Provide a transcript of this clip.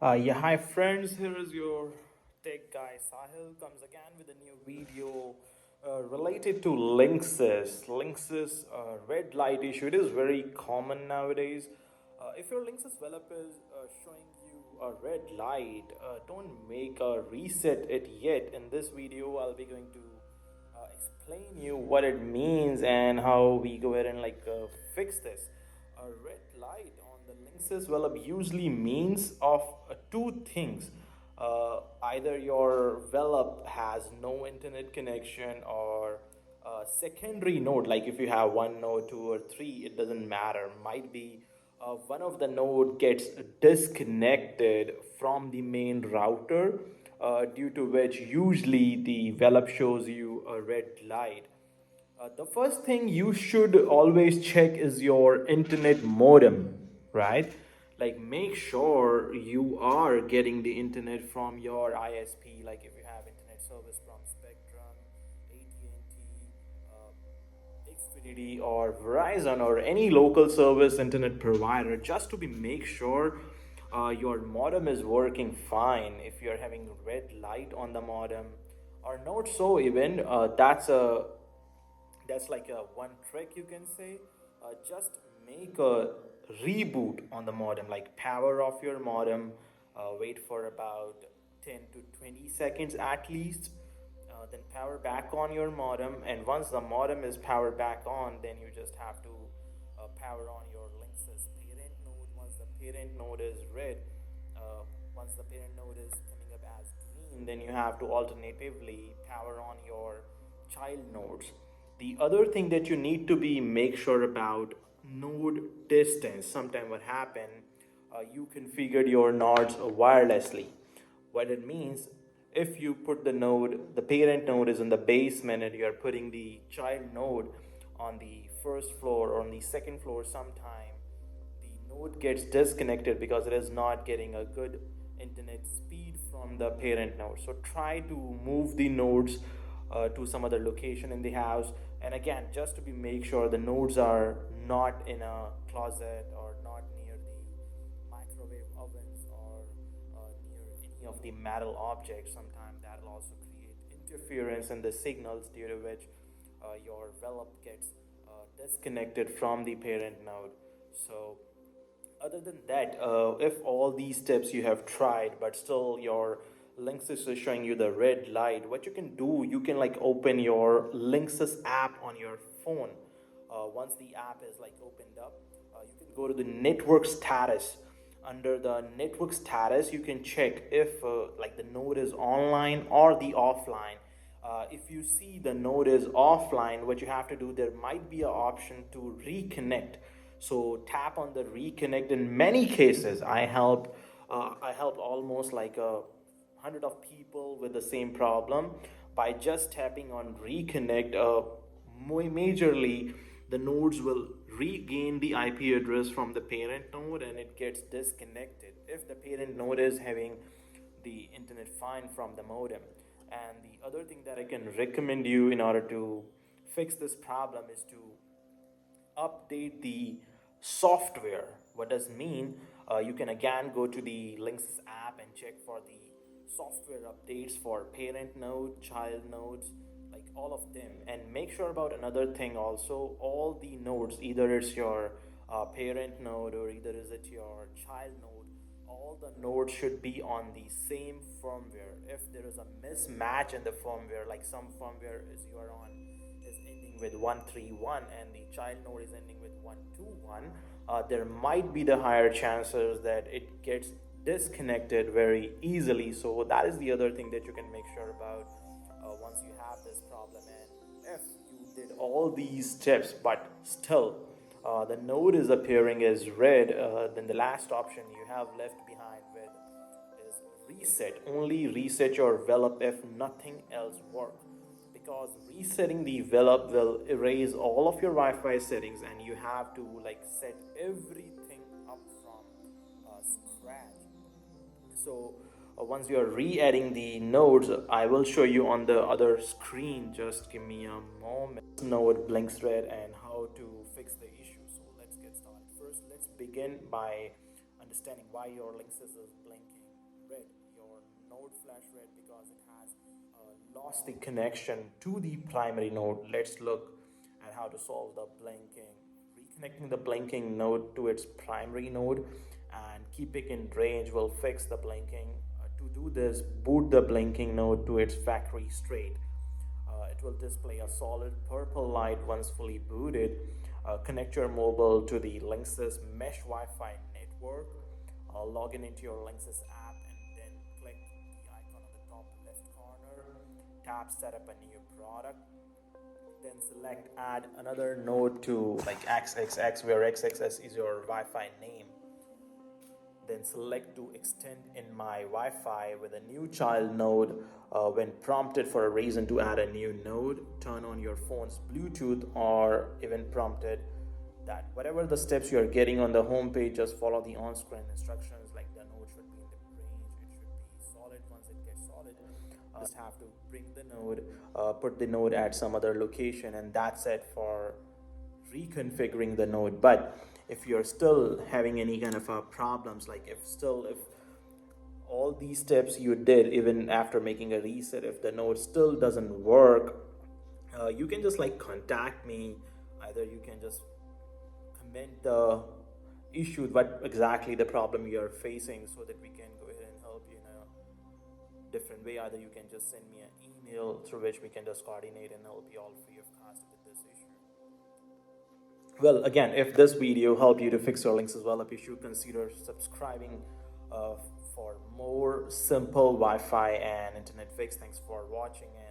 Yeah, hi friends, here is your tech guy Sahil comes again with a new video related to Linksys. Linksys red light issue. It is very common nowadays. If your Linksys Velop is showing you a red light, don't make a reset it yet. In this video, I'll be going to explain you what it means and how we go ahead and fix this. A red light on the Linksys Velop usually means of two things. Either your Velop has no internet connection or a secondary node, like if you have one node, two or three, it doesn't matter. Might be one of the node gets disconnected from the main router, due to which usually the Velop shows you a red light. The first thing you should always check is your internet modem, right? Like make sure you are getting the internet from your ISP, like if you have internet service from Spectrum, AT&T, Xfinity or Verizon or any local service internet provider, just to be make sure your modem is working fine. If you're having red light on the modem or not so even, that's like a one trick you can say. Just make a reboot on the modem, like power off your modem, wait for about 10 to 20 seconds at least, then power back on your modem, and once the modem is powered back on, then you just have to power on your Linksys parent node. Once the parent node is red, uh, once the parent node is coming up as green, then you have to alternatively power on your child nodes. The other thing that you need to be make sure about node distance. Sometime what happen, you configured your nodes wirelessly. What it means, if you put the parent node is in the basement and you're putting the child node on the first floor or on the second floor, sometime the node gets disconnected because it is not getting a good internet speed from the parent node. So try to move the nodes to some other location in the house. And again, just to be make sure the nodes are not in a closet or not near the microwave ovens or near any of the metal objects. Sometimes that will also create interference in the signals, due to which your Velop gets disconnected from the parent node. So other than that, if all these steps you have tried but still your Linksys is showing you the red light, what you can do, you can like open your Linksys app on your phone. Once the app is like opened up, you can go to the network status. Under the network status, you can check if like the node is online or the offline. If you see the node is offline, what you have to do, there might be an option to reconnect. So tap on the reconnect. In many cases, I help almost like a hundred of people with the same problem by just tapping on reconnect. Majorly, the nodes will regain the IP address from the parent node and it gets disconnected if the parent node is having the internet fine from the modem. And the other thing that I can recommend you in order to fix this problem is to update the software. What does mean? You can again go to the Linksys app and check for the software updates for parent node, child nodes, like all of them. And make sure about another thing also, all the nodes, either it's your parent node or either is it your child node, all the nodes should be on the same firmware. If there is a mismatch in the firmware, like some firmware is you are on is ending with 131 and the child node is ending with 121, there might be the higher chances that it gets disconnected very easily. So that is the other thing that you can make sure about once you have this problem. And if you did all these steps but still the node is appearing as red, then the last option you have left behind with is reset. Only reset your Velop if nothing else works, because resetting the Velop will erase all of your Wi-Fi settings and you have to like set everything up from scratch. So once you are re-adding the nodes, I will show you on the other screen. Just give me a moment. Node blinks red and how to fix the issue. So let's get started. First, let's begin by understanding why your Linksys is blinking. red. Your node flash red because it has lost the connection to the primary node. Let's look at how to solve the blinking. Reconnecting the blinking node to its primary node and keeping it in range will fix the blinking. To do this, boot the blinking node to its factory state. It will display a solid purple light once fully booted. Connect your mobile to the Linksys Mesh Wi-Fi network. Log in into your Linksys app and then click the icon on the top left corner. Tap Set up a new product. Then select Add another node to like XXX, where XXX is your Wi-Fi name. Then select to extend in my Wi-Fi with a new child node. When prompted for a reason to add a new node, turn on your phone's Bluetooth, or even prompted that whatever the steps you are getting on the home page, just follow the on-screen instructions. Like the node should be in the range, it should be solid. Once it gets solid, just have to bring the node, put the node at some other location, and that's it for reconfiguring the node. But if you're still having any kind of problems, like if all these steps you did even after making a reset, if the node still doesn't work, you can just like contact me. Either you can just comment the issue, what exactly the problem you're facing, so that we can go ahead and help you in a different way. Either you can just send me an email through which we can just coordinate and help you all free of cost with this issue. Well, again, if this video helped you to fix your Linksys Velop issue, consider subscribing for more simple Wi-Fi and internet fix. Thanks for watching. And